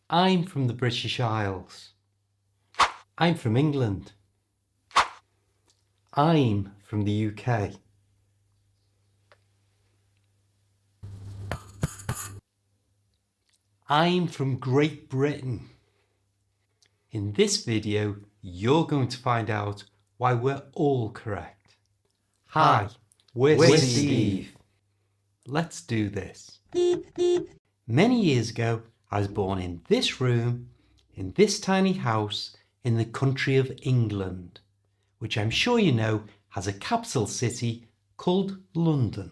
I'm from the British Isles. I'm from England. I'm from the UK. I'm from Great Britain. In this video, you're going to find out why we're all correct. Hi, we're Steve. Let's do this. Many years ago, I was born in this room, in this tiny house, in the country of England, which I'm sure you know has a capital city called London.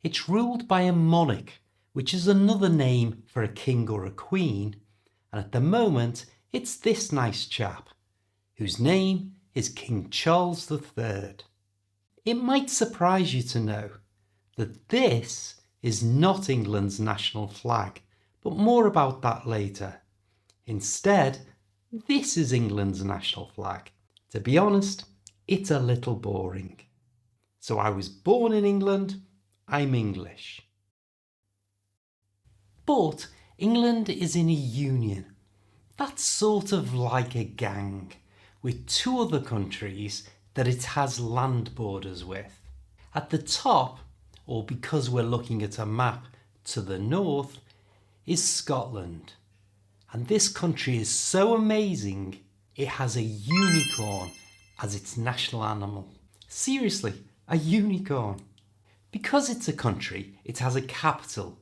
It's ruled by a monarch, which is another name for a king or a queen, and at the moment it's this nice chap, whose name is King Charles III. It might surprise you to know that this is not England's national flag, but more about that later. Instead, this is England's national flag. To be honest, it's a little boring. So I was born in England, I'm English. But England is in a union. That's sort of like a gang, with two other countries that it has land borders with. At the top, or because we're looking at a map to the north, is Scotland. And this country is so amazing, it has a unicorn as its national animal. Seriously, a unicorn. Because it's a country, it has a capital,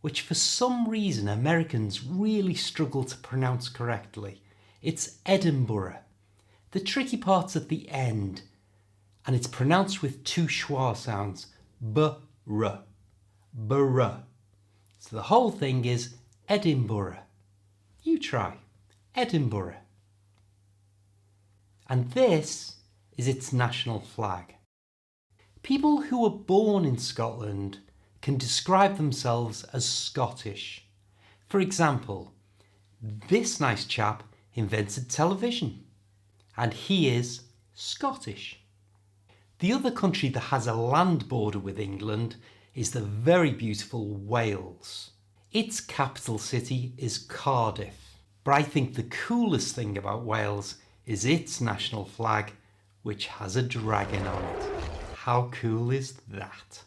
which for some reason Americans really struggle to pronounce correctly. It's Edinburgh. The tricky part's at the end, and it's pronounced with two schwa sounds, b-r, b-r. So the whole thing is Edinburgh. You try, Edinburgh. And this is its national flag. People who were born in Scotland can describe themselves as Scottish. For example, this nice chap invented television, and he is Scottish. The other country that has a land border with England is the very beautiful Wales. Its capital city is Cardiff. But I think the coolest thing about Wales is its national flag, which has a dragon on it. How cool is that?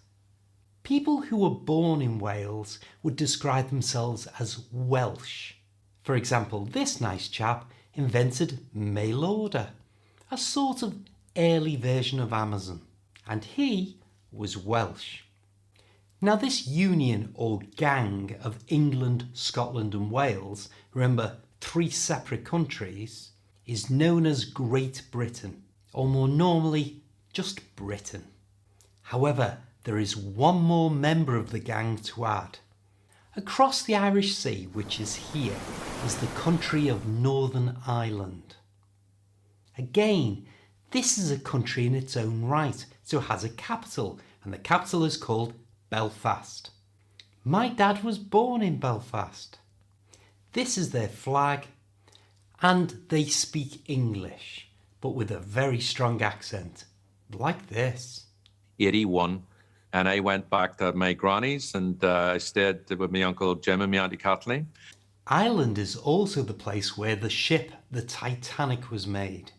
People who were born in Wales would describe themselves as Welsh. For example, this nice chap invented mail order, a sort of early version of Amazon, and he was Welsh. Now this union or gang of England, Scotland and Wales, remember 3 separate countries, is known as Great Britain, or more normally just Britain. However, there is one more member of the gang to add. Across the Irish Sea, which is here, is the country of Northern Ireland. Again, this is a country in its own right, so it has a capital, and the capital is called Belfast. My dad was born in Belfast. This is their flag, and they speak English, but with a very strong accent, like this. 81, and I went back to my granny's and I stayed with my Uncle Jim and my Auntie Kathleen. Ireland is also the place where the ship, the Titanic, was made.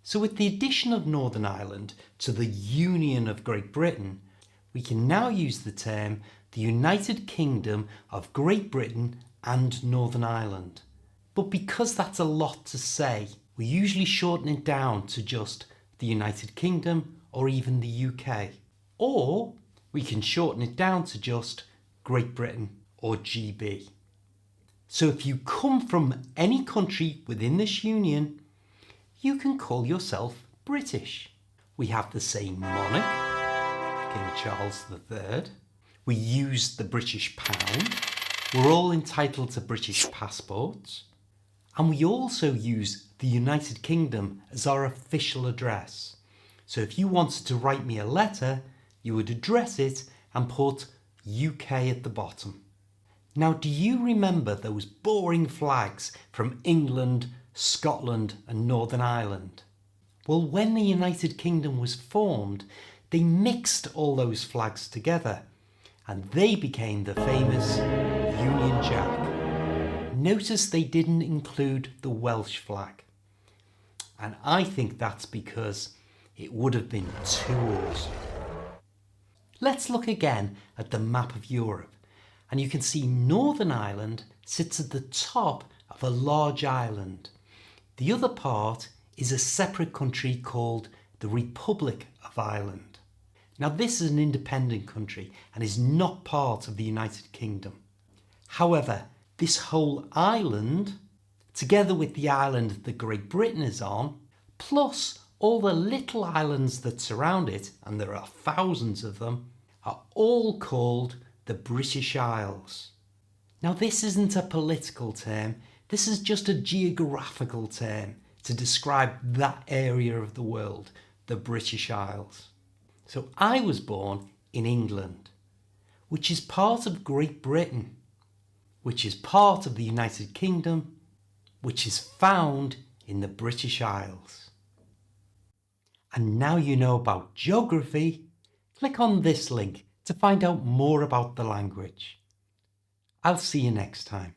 So with the addition of Northern Ireland to the Union of Great Britain, we can now use the term the United Kingdom of Great Britain and Northern Ireland. But because that's a lot to say, we usually shorten it down to just the United Kingdom or even the UK. Or we can shorten it down to just Great Britain or GB. So if you come from any country within this union, you can call yourself British. We have the same monarch, King Charles III. We use the British pound. We're all entitled to British passports. And we also use the United Kingdom as our official address. So if you wanted to write me a letter, you would address it and put UK at the bottom. Now, do you remember those boring flags from England, Scotland and Northern Ireland? Well, when the United Kingdom was formed, they mixed all those flags together and they became the famous Union Jack. Notice they didn't include the Welsh flag. And I think that's because it would have been too awesome. Let's look again at the map of Europe, and you can see Northern Ireland sits at the top of a large island. The other part is a separate country called the Republic of Ireland. Now this is an independent country and is not part of the United Kingdom. However, this whole island, together with the island that Great Britain is on, plus all the little islands that surround it, and there are thousands of them, are all called the British Isles. Now this isn't a political term, this is just a geographical term to describe that area of the world, the British Isles. So I was born in England, which is part of Great Britain, which is part of the United Kingdom, which is found in the British Isles. And now you know about geography, click on this link to find out more about the language. I'll see you next time.